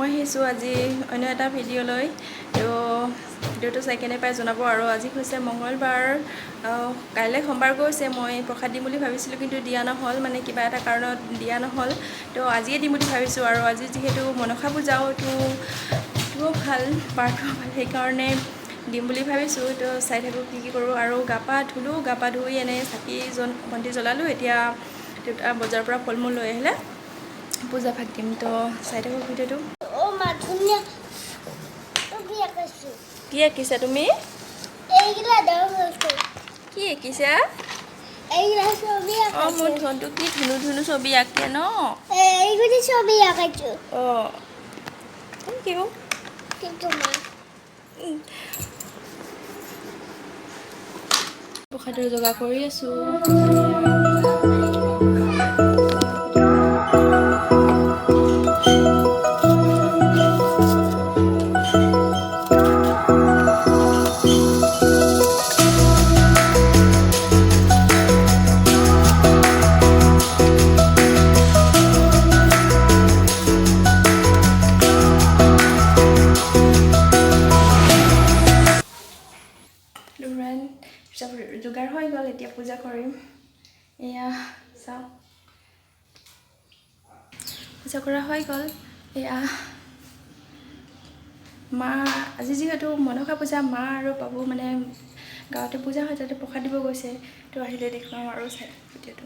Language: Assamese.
মই আহিছোঁ আজি অন্য এটা ভিডিঅ'লৈ তো ভিডিঅ'টো চাই কেনে পাই জনাব আৰু আজি হৈছে মঙলবাৰ কাইলৈ সোমবাৰ গৈছে মই প্ৰসাদ দিম বুলি ভাবিছিলোঁ কিন্তু দিয়া নহ'ল মানে কিবা এটা কাৰণত দিয়া নহ'ল তো আজিয়ে দিম বুলি ভাবিছোঁ আৰু আজি যিহেতু মনসা পূজাও তো ভাল পাৰ্থ ভাল সেইকাৰণে দিম বুলি ভাবিছোঁ তো চাই থাকোঁ কি কৰোঁ আৰু গা পা ধুলোঁ গা পা ধুই এনেই চাকি বন্তি জ্বলালোঁ এতিয়া দেউতা বজাৰৰ পৰা ফল মূল লৈ আহিলে পূজা ভাগ দিম তো চাই থাকোঁ ভিডিঅ'টো কি আঁকিছা তুমি কি আঁকিছা অঁ মোৰ ধনটো কি ধুনু ধুনু ছবি আঁকে ন অঁ থেংক ইউ প্ৰসাদৰ যোগাৰ কৰি আছোঁ যোগাৰ হৈ গ'ল এতিয়া পূজা কৰিম এয়া চাওঁ পূজা কৰা হৈ গ'ল এয়া মা আজি যিহেতু মনসা পূজা মা আৰু বাবু মানে গাঁৱতে পূজা হয় তাতে প্ৰসাদ দিব গৈছে তো আহিলে দেখুৱাম আৰু চাই ভিডিঅ'টো